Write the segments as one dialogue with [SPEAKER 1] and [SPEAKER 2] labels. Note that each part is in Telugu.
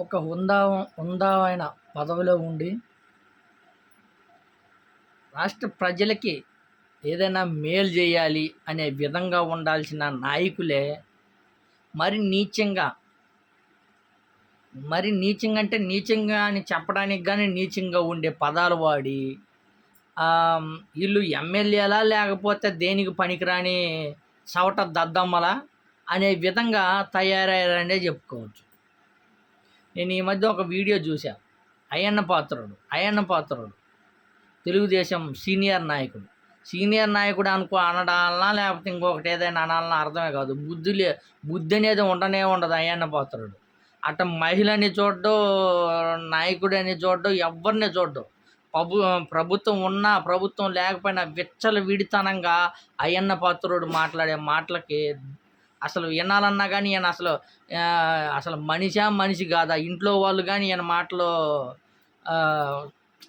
[SPEAKER 1] ఒక హుందామైన పదవిలో ఉండి రాష్ట్ర ప్రజలకి ఏదైనా మేలు చేయాలి అనే విధంగా ఉండాల్సిన నాయకులే మరి నీచంగా అంటే నీచంగా అని చెప్పడానికి కానీ నీచంగా ఉండే పదాలు వాడి వీళ్ళు ఎమ్మెల్యేలా లేకపోతే దేనికి పనికిరాని చవట దద్దమ్మలా అనే విధంగా తయారయ్యారనే చెప్పుకోవచ్చు. నేను ఈ మధ్య ఒక వీడియో చూసా. అయ్యన్న పాత్రుడు తెలుగుదేశం సీనియర్ నాయకుడు అనడాలనా లేకపోతే ఇంకొకటి ఏదైనా అనాలన్నా అర్థమే కాదు. బుద్ధి అనేది ఉండదు అయ్యన్న పాత్రుడు. అట్ట మహిళని చూడ్డు, నాయకుడని చూడ్డు, ఎవరిని చూడ్డు. ప్రభుత్వం ఉన్నా ప్రభుత్వం లేకపోయినా విచ్చలవిడితనంగా అయ్యన్న పాత్రుడు మాట్లాడే మాటలకి అసలు వినాలన్నా కానీ ఈయన అసలు మనిషి కాదా, ఇంట్లో వాళ్ళు కానీ ఈయన మాటలు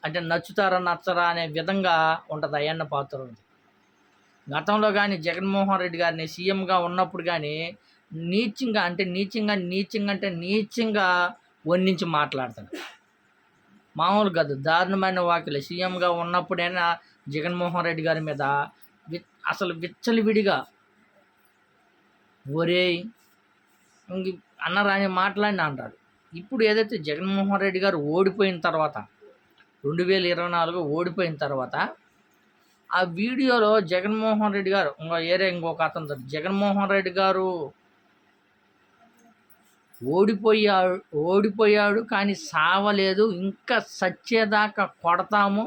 [SPEAKER 1] అంటే నచ్చరా అనే విధంగా ఉంటుంది అయ్యన్న పాత్రుడు. గతంలో కానీ జగన్మోహన్ రెడ్డి గారిని సీఎంగా ఉన్నప్పుడు కానీ నీచంగా వర్ణించి మాట్లాడతాడు. మామూలు కాదు, దారుణమైన వాక్యలు. సీఎంగా ఉన్నప్పుడైనా జగన్మోహన్ రెడ్డి గారి మీద అసలు విచ్చలవిడిగా ఒరేయ్ అన్నరాని మాట్లాడిన అంటాడు. ఇప్పుడు ఏదైతే జగన్మోహన్ రెడ్డి గారు ఓడిపోయిన తర్వాత 2024 ఓడిపోయిన తర్వాత ఆ వీడియోలో జగన్మోహన్ రెడ్డి గారు ఇంకొక అతను జగన్మోహన్ రెడ్డి గారు ఓడిపోయాడు కానీ సావలేదు, ఇంకా సచ్చేదాకా కొడతాము,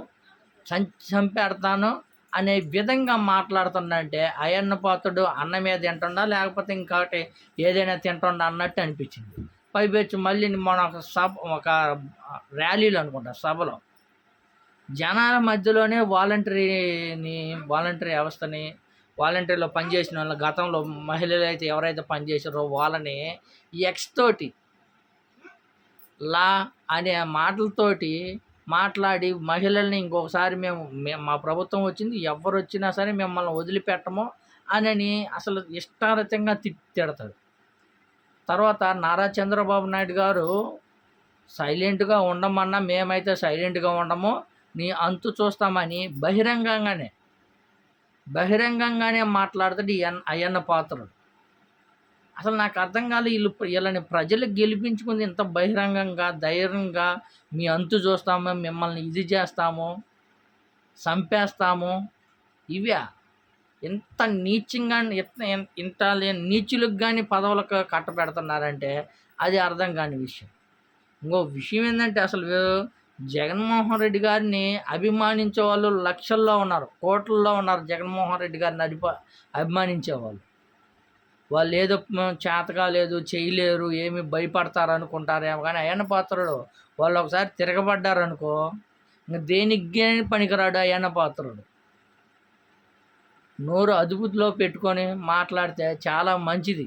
[SPEAKER 1] చంపేడతాను అనే విధంగా మాట్లాడుతుండంటే అయ్యన్న పాత్రుడు అన్న మీద తింటుండా లేకపోతే ఇంకొకటి ఏదైనా తింటుండా అన్నట్టు అనిపించింది. పైపెచ్చు మళ్ళీ మన ఒక ర్యాలీలో అనుకుంటా, సభలో జనాల మధ్యలోనే వాలంటరీ వ్యవస్థని, వాలంటీర్లో పనిచేసిన వాళ్ళ గతంలో మహిళలు అయితే ఎవరైతే పనిచేసారో వాళ్ళని తోటి లా అనే మాటలతోటి మాట్లాడి మహిళల్ని ఇంకొకసారి మా ప్రభుత్వం వచ్చింది, ఎవరు వచ్చినా సరే మిమ్మల్ని వదిలిపెట్టము అని అసలు ఇష్టారతంగా తిడతాడు. తర్వాత నారా చంద్రబాబు నాయుడు గారు సైలెంట్గా ఉండమన్నా మేమైతే సైలెంట్గా ఉండము, నీ అంతు చూస్తామని బహిరంగంగానే మాట్లాడుతాడు అయ్యన్న పాత్రుడు. అసలు నాకు అర్థం కాదు, వీళ్ళని ప్రజలకు గెలిపించుకుంది ఇంత బహిరంగంగా ధైర్యంగా మీ అంతు చూస్తాము, మిమ్మల్ని ఇది చేస్తాము, చంపేస్తాము, ఇవే ఎంత నీచంగా ఇంత నీచులకు కానీ పదవులకు కట్టబెడుతున్నారంటే అది అర్థం కాని విషయం. ఇంకో విషయం ఏంటంటే అసలు జగన్మోహన్ రెడ్డి గారిని అభిమానించే వాళ్ళు లక్షల్లో ఉన్నారు, కోట్లలో ఉన్నారు. జగన్మోహన్ రెడ్డి గారిని అభిమానించేవాళ్ళు వాళ్ళు ఏదో చేతగా లేదు, చేయలేరు, ఏమి భయపడతారు అనుకుంటారేమో. కానీ అయ్యన్న పాత్రుడు వాళ్ళు ఒకసారి తిరగబడ్డారనుకో ఇంకా దేనికి పనికిరాడు అయ్యన్న పాత్రుడు. నోరు అదుపులో పెట్టుకొని మాట్లాడితే చాలా మంచిది.